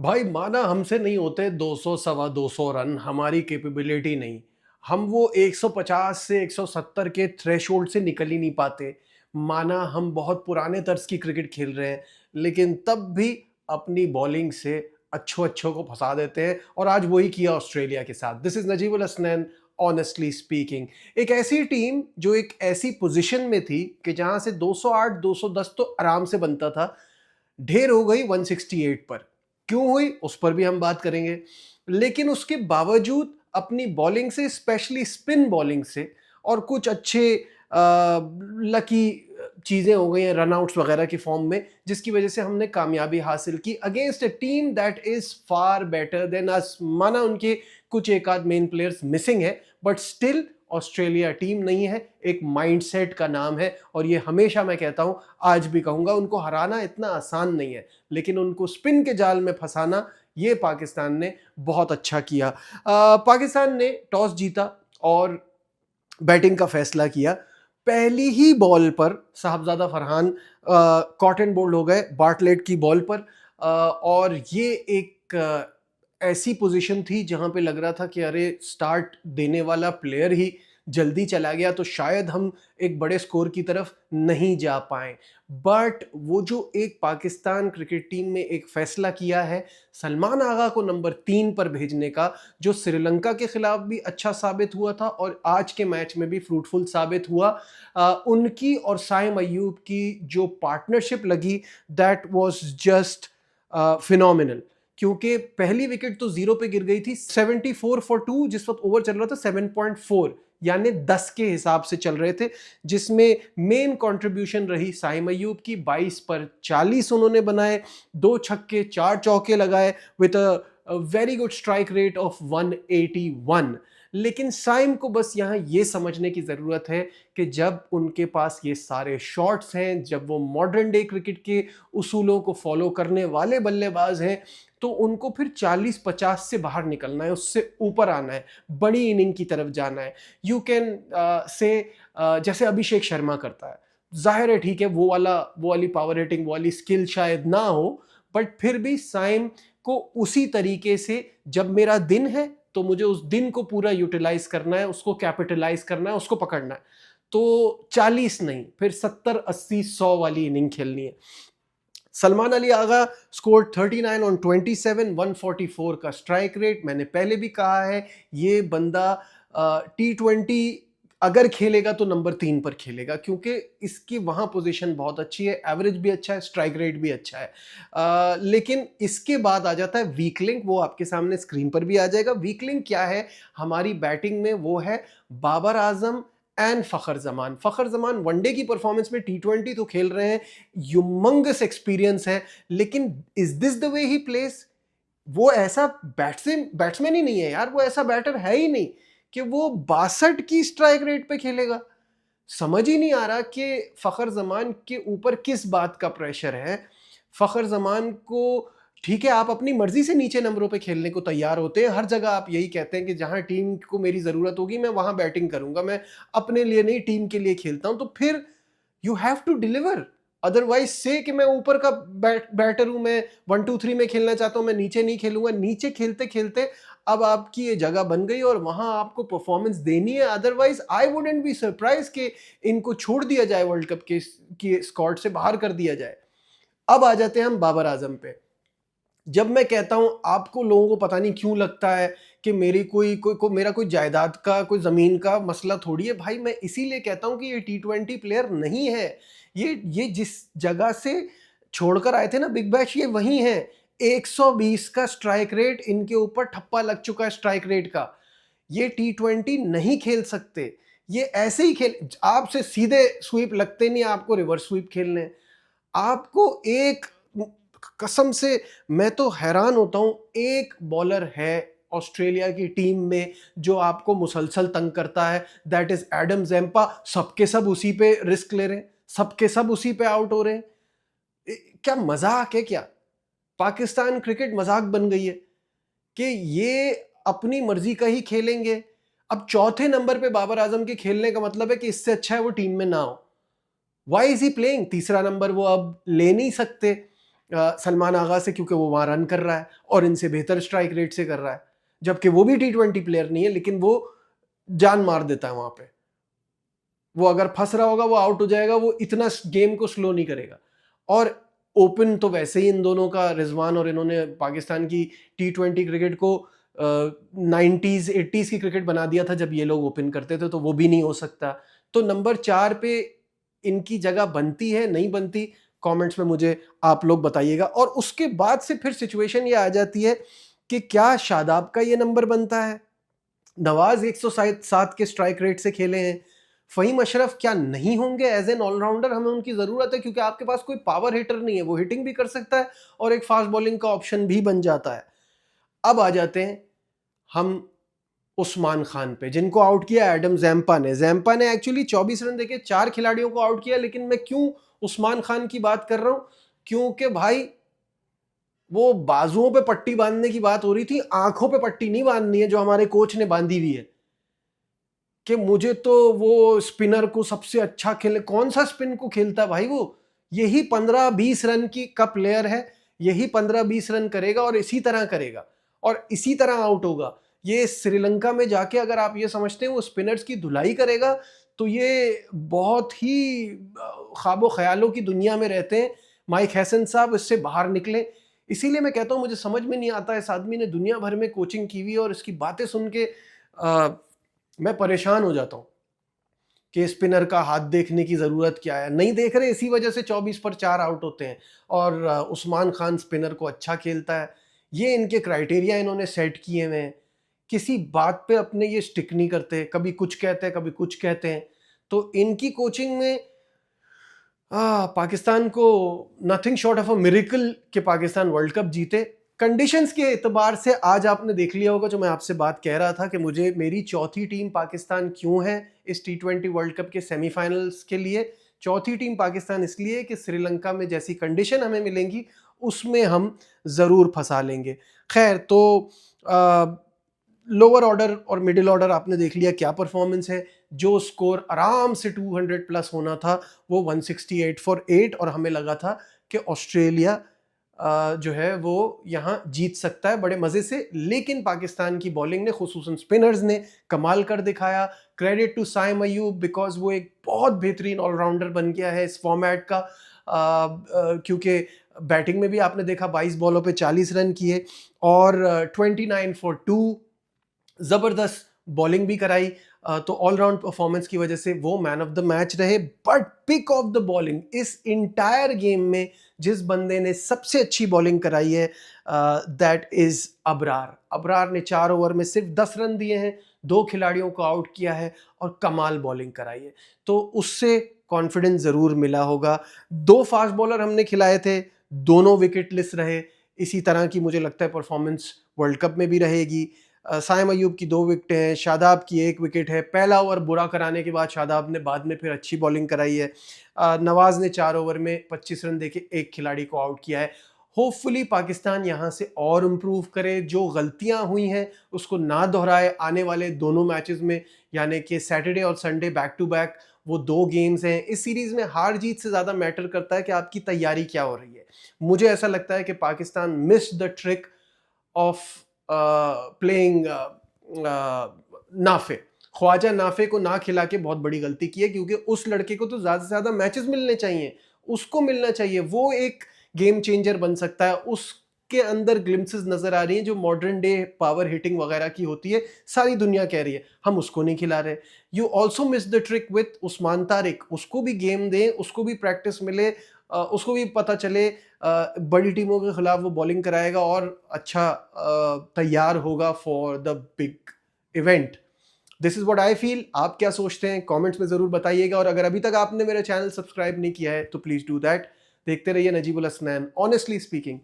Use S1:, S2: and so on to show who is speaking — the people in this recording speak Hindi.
S1: भाई माना हमसे नहीं होते 200 सवा 200 रन, हमारी कैपेबिलिटी नहीं। हम वो 150 से 170 के थ्रेशोल्ड से निकल ही नहीं पाते। माना हम बहुत पुराने तर्ज की क्रिकेट खेल रहे हैं, लेकिन तब भी अपनी बॉलिंग से अच्छों अच्छों को फंसा देते हैं, और आज वही किया ऑस्ट्रेलिया के साथ। This is Najibul Hasnain. Honestly speaking, एक ऐसी टीम जो एक ऐसी पोजीशन में थी कि जहां से 208 210 तो आराम से बनता था, ढेर हो गई 168 पर। क्यों हुई उस पर भी हम बात करेंगे, लेकिन उसके बावजूद अपनी बॉलिंग से, स्पेशली स्पिन बॉलिंग से, और कुछ अच्छे लकी चीजें हो गई हैं रनआउट्स वगैरह की फॉर्म में, जिसकी वजह से हमने कामयाबी हासिल की against a team that is far better than us. माना उनके कुछ एक आध मेन प्लेयर्स मिसिंग है, बट स्टिल ऑस्ट्रेलिया टीम नहीं है, एक माइंडसेट का नाम है। और ये हमेशा मैं कहता हूं, आज भी कहूंगा, उनको हराना इतना आसान नहीं है, लेकिन उनको स्पिन के जाल में फंसाना, ये पाकिस्तान ने बहुत अच्छा किया। पाकिस्तान ने टॉस जीता और बैटिंग का फैसला किया। पहली ही बॉल पर साहबजादा फरहान कॉटन बोल्ड हो गए बार्टलेट की बॉल पर। और ये एक ऐसी पोजीशन थी जहां पे लग रहा था कि अरे स्टार्ट देने वाला प्लेयर ही जल्दी चला गया तो शायद हम एक बड़े स्कोर की तरफ नहीं जा पाए। बट वो जो एक पाकिस्तान क्रिकेट टीम में एक फैसला किया है सलमान आगा को नंबर 3 पर भेजने का, जो श्रीलंका के खिलाफ भी अच्छा साबित हुआ था और आज के मैच में भी फ्रूटफुल साबित हुआ। उनकी और साइम अय्यूब की जो पार्टनरशिप लगी, दैट वाज जस्ट फिनोमिनल। क्योंकि पहली विकेट तो 0 पे गिर गई थी, 74 फॉर 2 जिस वक्त ओवर चल रहा था 7.4, यानी 10 के हिसाब से चल रहे थे, जिसमें मेन कंट्रीब्यूशन रही साइम अय्यूब की। 22 पर 40 उन्होंने बनाए, 2 छक्के 4 चौके लगाए with a very good strike rate of 181। लेकिन साइम को बस यहां यह समझने की जरूरत है कि जब उनके पास ये सारे शॉट्स हैं, जब वो मॉडर्न डे क्रिकेट के उसूलों को फॉलो करने वाले बल्लेबाज हैं, तो उनको फिर 40-50 से बाहर निकलना है, उससे ऊपर आना है, बड़ी इनिंग की तरफ जाना है। यू कैन से जैसे अभिषेक शर्मा करता है, जाहिर है ठीक है वो वाली पावर हिटिंग, वो वाली स्किल शायद ना हो, बट फिर भी साइम को उसी तरीके से, जब मेरा दिन है तो मुझे उस दिन को पूरा यूटिलाइज करना है, उसको कैपिटलाइज करना है, उसको पकड़ना है। तो 40 नहीं, फिर 70 80 100 वाली इनिंग खेलनी है। सलमान अली आगा स्कोर 39 ऑन 27, 144 का स्ट्राइक रेट। मैंने पहले भी कहा है ये बंदा T20 अगर खेलेगा तो नंबर 3 पर खेलेगा, क्योंकि इसकी वहां पोजीशन बहुत अच्छी है, एवरेज भी अच्छा है, स्ट्राइक रेट भी अच्छा है। लेकिन इसके बाद आ जाता है वीक लिंक, वो आपके सामने स्क्रीन पर भी आ जाएगा। वीक लिंक क्या है हमारी बैटिंग में? वो है बाबर आजम एंड फखर जमान। फखर जमान वनडे की परफॉर्मेंस में, T20 तो खेल रहे हैं, ह्यूमंगस एक्सपीरियंस है, लेकिन is this the way he place? वो ऐसा बैट्समैन ही नहीं है यार, वो ऐसा बैटर है ही नहीं कि वो 62 की स्ट्राइक रेट पे खेलेगा। समझ ही नहीं आ रहा कि फखर जमान के ऊपर किस बात का प्रेशर है। फखर जमान को, ठीक है आप अपनी मर्जी से नीचे नंबरों पे खेलने को तैयार होते हैं, हर जगह आप यही कहते हैं कि जहां टीम को मेरी जरूरत होगी मैं वहां बैटिंग करूंगा, मैं अपने लिए नहीं टीम के लिए खेलता हूं। तो फिर you have to deliver, otherwise say कि मैं ऊपर का बैटर हूं, मैं 1 2 3 में खेलना चाहता हूं, मैं नीचे नहीं खेलूंगा। नीचे खेलते खेलते अब आपकी ये जगह बन गई और वहां आपको परफॉर्मेंस देनी है, otherwise I wouldn't be surprise कि इनको छोड़ दिया जाए, वर्ल्ड कप के स्क्वाड से बाहर कर दिया जाए। अब आ जाते हैं हम बाबर आजम पे। जब मैं कहता हूं, आपको लोगों को पता नहीं क्यों लगता है कि मेरी मेरा कोई जायदाद का, कोई जमीन का मसला थोड़ी है। भाई मैं इसीलिए कहता हूं कि ये T20 प्लेयर नहीं है। ये जिस जगह से छोड़कर आए थे ना बिग बैश, ये वही है। 120 का स्ट्राइक रेट, इनके ऊपर ठप्पा लग चुका है स्ट्राइक रेट का। ये T20 नहीं खेल सकते। ये ऐसे ही खेल, आपसे सीधे स्वीप लगते नहीं, आपको रिवर्स स्वीप खेलने हैं। आपको एक, कसम से मैं तो हैरान होता हूं, एक बॉलर है ऑस्ट्रेलिया की टीम में जो आपको मुसलसल तंग करता है, दैट इज एडम जेम्पा। सबके सब उसी पे रिस्क ले रहे हैं, सबके सब उसी पे आउट हो रहे हैं। क्या मजाक है क्या? पाकिस्तान क्रिकेट मजाक बन गई है कि ये अपनी मर्जी का ही खेलेंगे। अब चौथे नंबर पे बाबर आजम के खेलने का मतलब है कि इससे अच्छा है वो टीम में ना हो। Why is he playing? तीसरा नंबर वो अब ले नहीं सकते। सलमान आगा से, क्योंकि वो वहाँ रन कर रहा है और इनसे बेहतर स्ट्राइक रेट से कर रहा है, जबकि वो भी T20 प्लेयर नहीं है, लेकिन वो जान मार देता है वहाँ पे। वो अगर फंस रहा होगा वो आउट हो जाएगा, वो इतना गेम को स्लो नहीं करेगा। और ओपन तो वैसे ही इन दोनों का, रिजवान और इन्होंने पाकिस्तान की T20 क्रिकेट को 90s 80s की क्रिकेट बना दिया था जब ये लोग ओपन करते थे, तो वो भी नहीं हो सकता। तो नंबर 4 पे इनकी जगह बनती है नहीं बनती, कमेंट्स में मुझे आप लोग बताइएगा। और उसके बाद से फिर सिचुएशन ये आ जाती है कि क्या शादाब का ये नंबर बनता है? नवाज 107 के स्ट्राइक रेट से खेले हैं, फ़हीम अशरफ क्या नहीं होंगे एज एन ऑलराउंडर? हमें उनकी ज़रूरत है, क्योंकि आपके पास कोई पावर हिटर नहीं है, वो हिटिंग भी कर सकता है और एक फास्ट बॉलिंग का ऑप्शन भी बन जाता है। अब आ जाते हैं हम उस्मान खान पे, जिनको आउट किया एडम ज़ैम्पा ने। ज़ैम्पा ने एक्चुअली 24 रन देके 4 खिलाड़ियों को आउट किया, लेकिन मैं क्यों उस्मान खान की बात कर रहा हूं? क्योंकि भाई वो बाजुओं पे पट्टी बांधने की बात हो रही थी, आंखों पे पट्टी नहीं बांधनी है जो हमारे कोच ने बांधी हुई है कि मुझे तो वो स्पिनर को सबसे अच्छा खेले। कौन सा स्पिन को खेलता भाई वो? यही 15-20 रन की का प्लेयर है, यही 15-20 रन करेगा और इसी तरह करेगा और इसी तरह आउट होगा। ये श्रीलंका में जाके अगर आप ये समझते हैं वो स्पिनर्स की धुलाई करेगा, तो ये बहुत ही ख्वाबो ख्यालों की दुनिया में रहते हैं। माइक हैसन साहब इससे बाहर निकले। इसीलिए मैं कहता हूँ मुझे समझ में नहीं आता, इस आदमी ने दुनिया भर में कोचिंग की हुई है और इसकी बातें सुन के मैं परेशान हो जाता हूँ कि स्पिनर का हाथ देखने की ज़रूरत क्या है। नहीं देख रहे, इसी वजह से 24 पर 4 आउट होते हैं। और उस्मान खान स्पिनर को अच्छा खेलता है, ये इनके क्राइटेरिया इन्होंने सेट किए हुए हैं। किसी बात पे अपने ये स्टिक नहीं करते, कभी कुछ कहते हैं कभी कुछ कहते हैं। तो इनकी कोचिंग में पाकिस्तान को nothing short of a miracle कि पाकिस्तान वर्ल्ड कप जीते। कंडीशंस के एतबार से आज आपने देख लिया होगा जो मैं आपसे बात कह रहा था कि मुझे मेरी चौथी टीम पाकिस्तान क्यों है इस T20 वर्ल्ड कप के सेमीफाइनल्स के लिए। चौथी टीम पाकिस्तान इसलिए कि श्रीलंका में जैसी कंडीशन हमें मिलेंगी उसमें हम ज़रूर फंसा लेंगे। खैर, तो लोअर ऑर्डर और मिडिल ऑर्डर आपने देख लिया क्या परफॉर्मेंस है। जो स्कोर आराम से 200 प्लस होना था वो 168 फॉर 8, और हमें लगा था कि ऑस्ट्रेलिया जो है वो यहाँ जीत सकता है बड़े मज़े से। लेकिन पाकिस्तान की बॉलिंग ने, खुसूसन स्पिनर्स ने कमाल कर दिखाया। Credit to Saim Ayub, because वो एक बहुत बेहतरीन ऑलराउंडर बन गया है इस फॉर्मेट का। क्योंकि बैटिंग में भी आपने देखा 22 बॉलों पे 40 रन किए और 29 फॉर 2, ज़बरदस्त बॉलिंग भी कराई। तो ऑलराउंड परफॉर्मेंस की वजह से वो मैन ऑफ द मैच रहे। But pick of the bowling इस इंटायर गेम में जिस बंदे ने सबसे अच्छी बॉलिंग कराई है, दैट इज अबरार। अबरार ने 4 ओवर में सिर्फ 10 रन दिए हैं, 2 खिलाड़ियों को आउट किया है और कमाल बॉलिंग कराई है। तो उससे कॉन्फिडेंस ज़रूर मिला होगा। 2 फास्ट बॉलर हमने खिलाए थे, दोनों विकेट लेस रहे। इसी तरह की मुझे लगता है परफॉर्मेंस वर्ल्ड कप में भी रहेगी। साइम अयूब की 2 विकेटें हैं, शादाब की 1 विकेट है। पहला ओवर बुरा कराने के बाद शादाब ने बाद में फिर अच्छी बॉलिंग कराई है। नवाज ने 4 ओवर में 25 रन देके 1 खिलाड़ी को आउट किया है। होपफुली पाकिस्तान यहाँ से और इम्प्रूव करे, जो गलतियाँ हुई हैं उसको ना दोहराए आने वाले दोनों मैचेस में, यानी कि सैटरडे और संडे बैक टू बैक वो 2 गेम्स हैं। इस सीरीज़ में हार जीत से ज़्यादा मैटर करता है कि आपकी तैयारी क्या हो रही है। मुझे ऐसा लगता है कि Pakistan missed the trick of playing Nafay. Khawaja Nafay को ना खिला के बहुत बड़ी गलती की है, क्योंकि उस लड़के को तो ज़्यादा से ज़्यादा मैचेस मिलने चाहिए, उसको मिलना चाहिए। वो एक गेम चेंजर बन सकता है। उसके अंदर ग्लिम्पसेस नज़र आ रही हैं जो मॉडर्न डे पावर हिटिंग वगैरह की होती है, सारी दुनिया कह रही है, हम उसको नहीं खिला रहे। You also miss the trick with Usman Tariq. उसको भी गेम दें, उसको भी प्रैक्टिस मिले, उसको भी पता चले बड़ी टीमों के खिलाफ वो बॉलिंग कराएगा और अच्छा तैयार होगा for the big event. This is what I feel. आप क्या सोचते हैं कमेंट्स में ज़रूर बताइएगा, और अगर अभी तक आपने मेरा चैनल सब्सक्राइब नहीं किया है तो प्लीज़ डू दैट। देखते रहिए नजीबुल हसनैन ऑनेस्टली स्पीकिंग।